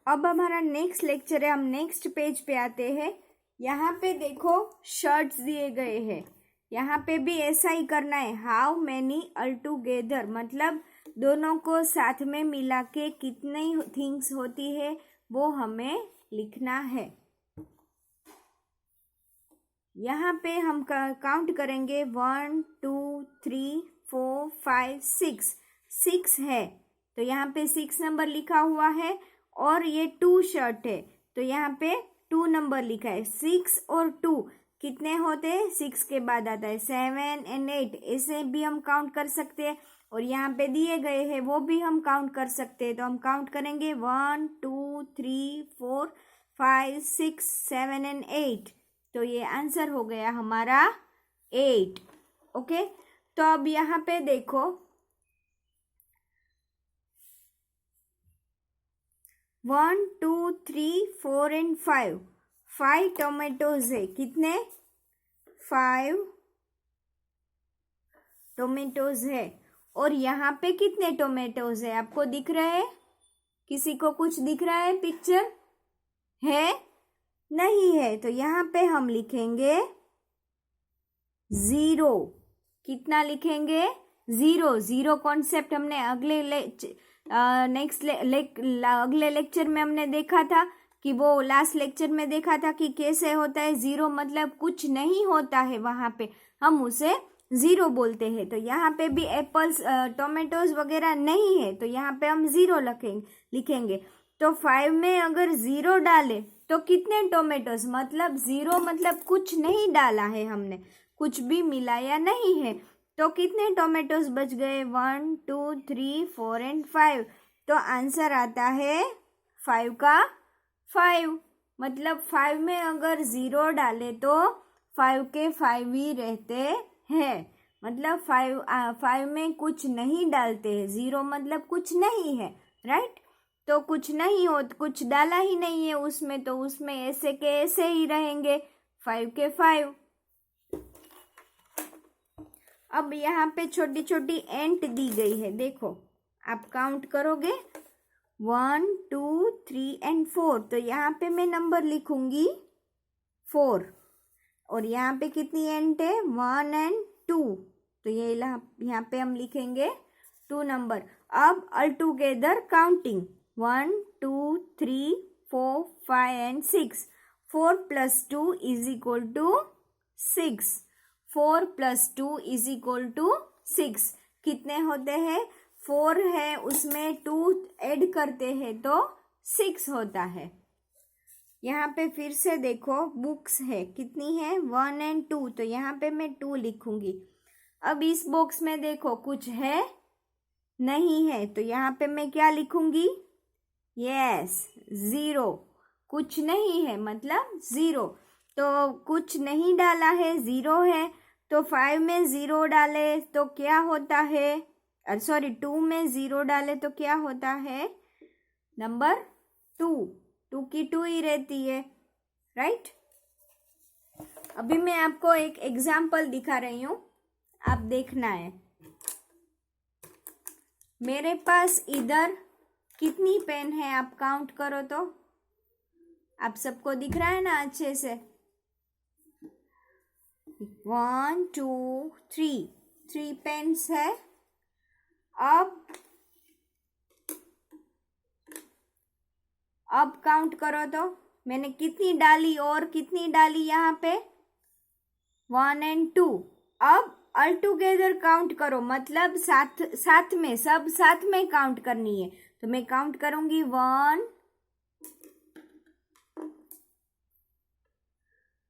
अब हमारा next lecture है, हम नेक्स्ट पेज पे आते हैं। यहाँ पे देखो शर्ट्स दिए गए हैं, यहाँ पे भी ऐसा ही करना है। हाउ मैनी ऑल टुगेदर मतलब दोनों को साथ में मिला के कितनी थिंग्स होती है वो हमें लिखना है। यहाँ पे हम काउंट करेंगे 1 2 3 4 5 6 6 है, तो यहाँ पे 6 नंबर लिखा हुआ है और ये 2 शर्ट है तो यहाँ पे 2 नंबर लिखा है। 6 और 2 कितने होते हैं? 6 के बाद आता है 7 और 8, ऐसे भी हम काउंट कर सकते हैं। और यहाँ पे दिए गए हैं वो भी हम काउंट कर सकते हैं, तो हम काउंट करेंगे 1 2 3 4 5 6 7 और 8, तो ये आंसर हो गया हमारा 8। ओके, तो अब यहाँ पे देखो 1 2 3 4 और 5, 5 टोमेटोज है। कितने? 5 टोमेटोज है। और यहाँ पे कितने टोमेटोज है आपको दिख रहे हैं? किसी को कुछ दिख रहा है? पिक्चर है? नहीं है, तो यहाँ पे हम लिखेंगे 0। कितना लिखेंगे? 0। 0 कॉन्सेप्ट हमने अगले लेक्चर में हमने देखा था कि वो लास्ट लेक्चर में देखा था कि कैसे होता है। 0 मतलब कुछ नहीं होता है, वहाँ पे हम उसे 0 बोलते हैं। तो यहाँ पे भी एप्पल्स टोमेटोज वगैरह नहीं है, तो यहाँ पे हम 0 लिखेंगे। तो 5 में अगर 0 डाले तो कितने टोमेटोज, मतलब 0 मतलब कुछ नहीं डाला है हमने, कुछ भी मिलाया नहीं है, तो कितने टोमेटोज बच गए? 1 2 3 4 और 5, तो आंसर आता है 5 का 5। मतलब 5 में अगर 0 डाले तो 5 के 5 ही रहते हैं, मतलब 5 में कुछ नहीं डालते हैं। 0 मतलब कुछ नहीं है, राइट? तो कुछ नहीं हो, कुछ डाला ही नहीं है उसमें, तो उसमें ऐसे के ऐसे ही रहेंगे 5 के 5। अब यहाँ पे छोटी छोटी एंट दी गई है, देखो आप काउंट करोगे 1 2 3 और 4, तो यहाँ पे मैं नंबर लिखूंगी 4। और यहाँ पे कितनी एंट है? 1 और 2, तो ये यहाँ पे हम लिखेंगे 2 नंबर। अब ऑल टुगेदर काउंटिंग 1 2 3 4 5 और 6, 4 + 2 = 6, 4 + 2 = 6। कितने होते हैं? 4 है, उसमें 2 ऐड करते हैं तो 6 होता है। यहाँ पे फिर से देखो बुक्स है, कितनी है? 1 और 2, तो यहाँ पे मैं 2 लिखूंगी। अब इस बॉक्स में देखो कुछ है? नहीं है, तो यहाँ पे मैं क्या लिखूंगी? यस, 0। कुछ नहीं है मतलब 0, तो कुछ नहीं डाला है, 0 है, तो 5 में 0 डाले तो क्या होता है? 2 में 0 डाले तो क्या होता है? नंबर 2, 2 की 2 ही रहती है, राइट? अभी मैं आपको एक एग्जाम्पल दिखा रही हूँ, आप देखना है। मेरे पास इधर कितनी पेन है आप काउंट करो तो। आप सबको दिख रहा है ना अच्छे से? 1 2 3 पेन्स है। अब काउंट करो तो मैंने कितनी डाली और कितनी डाली यहाँ पे? 1 और 2। अब ऑल टुगेदर काउंट करो, मतलब साथ में, सब साथ में काउंट करनी है। तो मैं काउंट करूंगी 1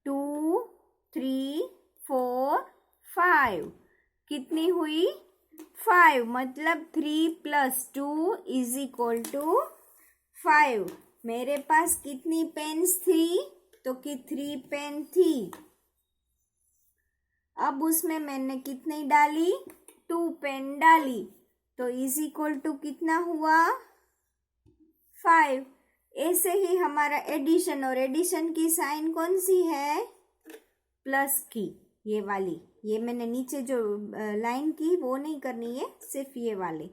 2 3 4 5। कितनी हुई? 5, मतलब 3 + 2 = 5। मेरे पास कितनी पेन्स थी? तो कि 3 पेन थी। अब उसमें मैंने कितनी डाली? 2 पेन डाली, तो = कितना हुआ? 5। ऐसे ही हमारा एडिशन, और एडिशन की साइन कौन सी है? प्लस की, ये वाली। ये मैंने नीचे जो लाइन की वो नहीं करनी है, सिर्फ ये वाले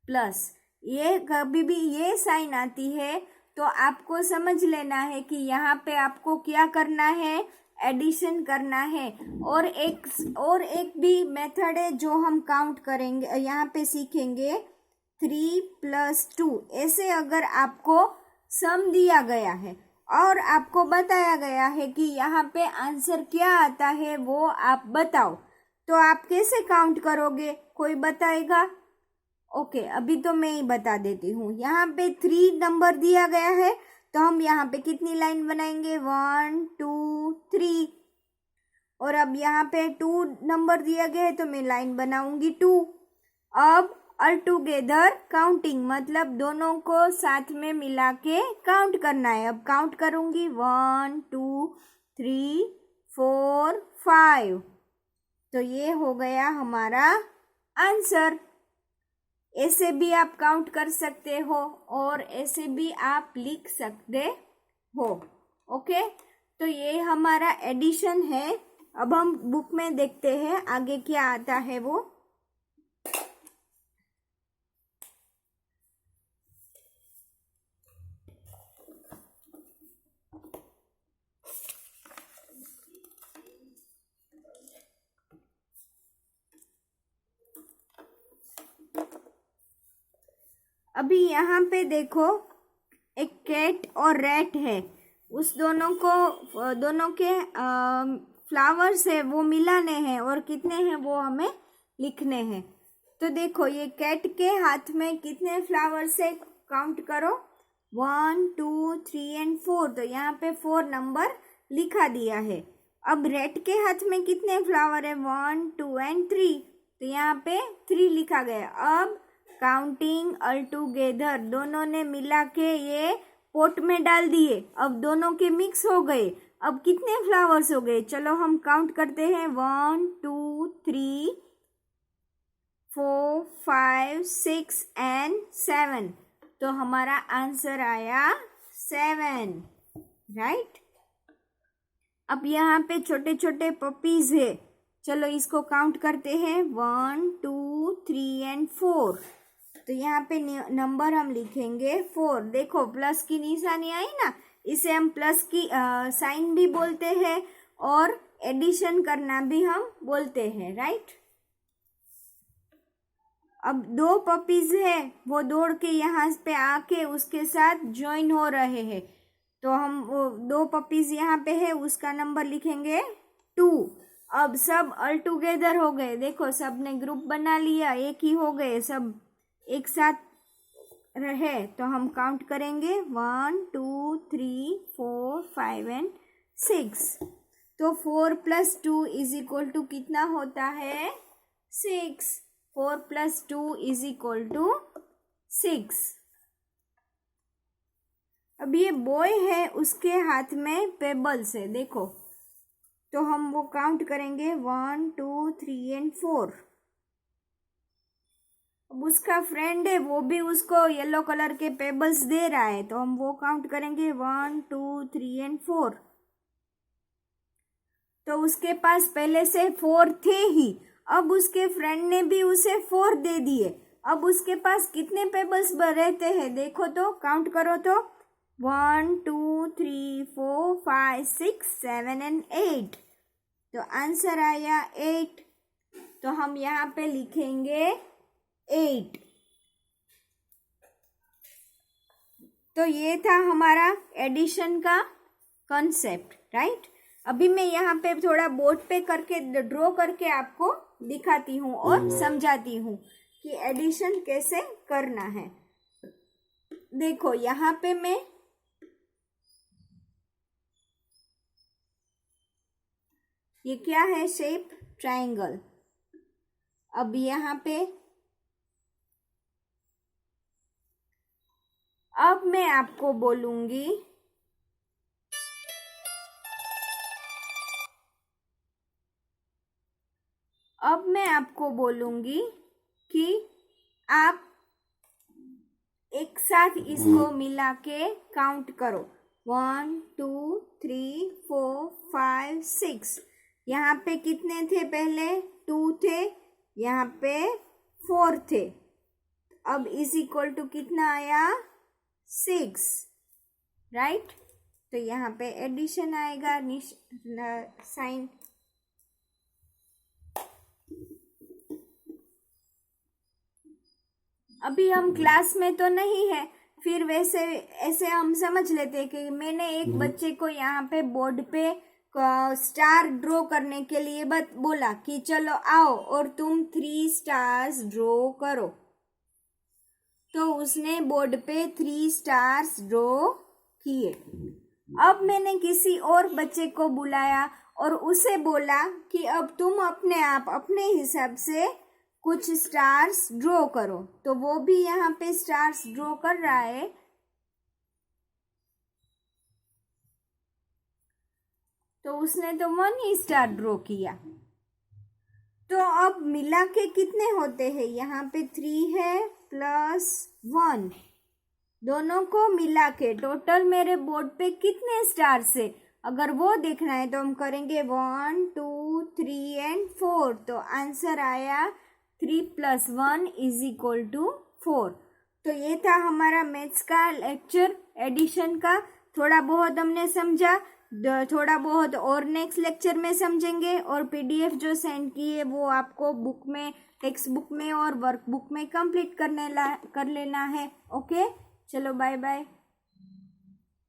प्लस। ये कभी भी ये साइन आती है तो आपको समझ लेना है कि यहाँ पे आपको क्या करना है, एडिशन करना है। और एक भी मेथड है जो हम काउंट करेंगे, यहाँ पे सीखेंगे 3 + 2। ऐसे अगर आपको सम दिया गया है और आपको बताया गया है कि यहाँ पे आंसर क्या आता है वो आप बताओ, तो आप कैसे काउंट करोगे? कोई बताएगा? ओके, अभी तो मैं ही बता देती हूँ। यहाँ पे 3 नंबर दिया गया है, तो हम यहाँ पे कितनी लाइन बनाएंगे? 1 2 3। और अब यहाँ पे 2 नंबर दिया गया है, तो मैं लाइन बनाऊंगी 2। अब ऑल टुगेदर काउंटिंग, मतलब दोनों को साथ में मिला के काउंट करना है। अब काउंट करूंगी 1 2 3 4 5। तो ये हो गया हमारा आंसर। ऐसे भी आप काउंट कर सकते हो और ऐसे भी आप लिख सकते हो। ओके, तो ये हमारा एडिशन है। अब हम बुक में देखते हैं आगे क्या आता है वो। अभी यहाँ पे देखो, एक कैट और रैट है, उस दोनों के फ्लावर्स है वो मिलाने हैं और कितने हैं वो हमें लिखने हैं। तो देखो, ये कैट के हाथ में कितने फ्लावर्स है, काउंट करो 1 2 3 एंड 4। तो यहाँ पे 4 नंबर लिखा दिया है। अब रैट के हाथ में कितने फ्लावर है? 1 2 एंड 3। तो यहाँ पे 3 लिखा गया। अब काउंटिंग ऑल टुगेदर, दोनों ने मिला के ये पोट में डाल दिए। अब दोनों के मिक्स हो गए। अब कितने फ्लावर्स हो गए? चलो हम काउंट करते हैं 1 2 3 4 5 6 एंड 7। तो हमारा आंसर आया 7, राइट। अब यहाँ पे छोटे छोटे पपीज है, चलो इसको काउंट करते हैं 1 2 3 एंड 4। तो यहाँ पे नंबर हम लिखेंगे 4। देखो प्लस की निशानी आई ना, इसे हम प्लस की साइन भी बोलते हैं और एडिशन करना भी हम बोलते हैं, राइट। अब 2 पपीज है, वो दौड़ के यहाँ पे आके उसके साथ ज्वाइन हो रहे हैं। तो हम वो 2 पपीज यहाँ पे है, उसका नंबर लिखेंगे 2। अब सब ऑल टुगेदर हो गए। देखो सब ने ग्रुप बना लिया, एक ही हो गए, सब एक साथ रहे। तो हम काउंट करेंगे 1 2 3 4 5 एंड 6। तो 4 + 2 = कितना होता है? 6। 4 + 2 = 6। अब ये बॉय है, उसके हाथ में पेबल्स है, देखो। तो हम वो काउंट करेंगे 1 2 3 एंड 4। अब उसका फ्रेंड है, वो भी उसको येलो कलर के पेबल्स दे रहा है, तो हम वो काउंट करेंगे 1 2 3 एंड 4। तो उसके पास पहले से 4 थे ही, अब उसके फ्रेंड ने भी उसे 4 दे दिए। अब उसके पास कितने पेबल्स रहते हैं? देखो तो, काउंट करो तो 1 2 3 4 5 6 7 एंड 8। तो आंसर आया 8। तो हम यहाँ पे लिखेंगे 8। तो ये था हमारा एडिशन का कॉन्सेप्ट, राइट। अभी मैं यहाँ पे थोड़ा बोर्ड पे करके ड्रॉ करके आपको दिखाती हूँ और समझाती हूँ कि एडिशन कैसे करना है। देखो यहाँ पे मैं ये क्या है? Shape triangle. अब यहाँ पे अब मैं आपको बोलूंगी कि आप एक साथ इसको मिला के काउंट करो 1 2 3 4 5 6। यहाँ पे कितने थे? पहले 2 थे, यहाँ पे 4 थे। अब = कितना आया? 6। राइट। तो यहाँ पे एडिशन आएगा साइन। अभी हम क्लास में तो नहीं है, फिर वैसे ऐसे हम समझ लेते हैं कि मैंने एक बच्चे को यहाँ पे बोर्ड पे स्टार ड्रॉ करने के लिए बोला कि चलो आओ और तुम 3 स्टार्स ड्रॉ करो। तो उसने बोर्ड पे 3 स्टार्स ड्रॉ किए। अब मैंने किसी और बच्चे को बुलाया और उसे बोला कि अब तुम अपने आप अपने हिसाब से कुछ स्टार्स ड्रॉ करो। तो वो भी यहाँ पे स्टार्स ड्रॉ कर रहा है। तो उसने तो 1 ही स्टार ड्रॉ किया। तो अब मिला के कितने होते हैं? यहाँ पे 3 है प्लस 1, दोनों को मिला के टोटल मेरे बोर्ड पे कितने स्टार्स है? अगर वो देखना है तो हम करेंगे 1 2 3 एंड 4। तो आंसर आया 3 + 1 = 4। तो ये था हमारा मैथ्स का लेक्चर एडिशन का। थोड़ा बहुत हमने समझा, थोड़ा बहुत और नेक्स्ट लेक्चर में समझेंगे। और पीडीएफ जो सेंड की है वो आपको बुक में, टेक्स्ट बुक में और वर्कबुक में कंप्लीट कर लेना है। ओके, चलो बाय बाय।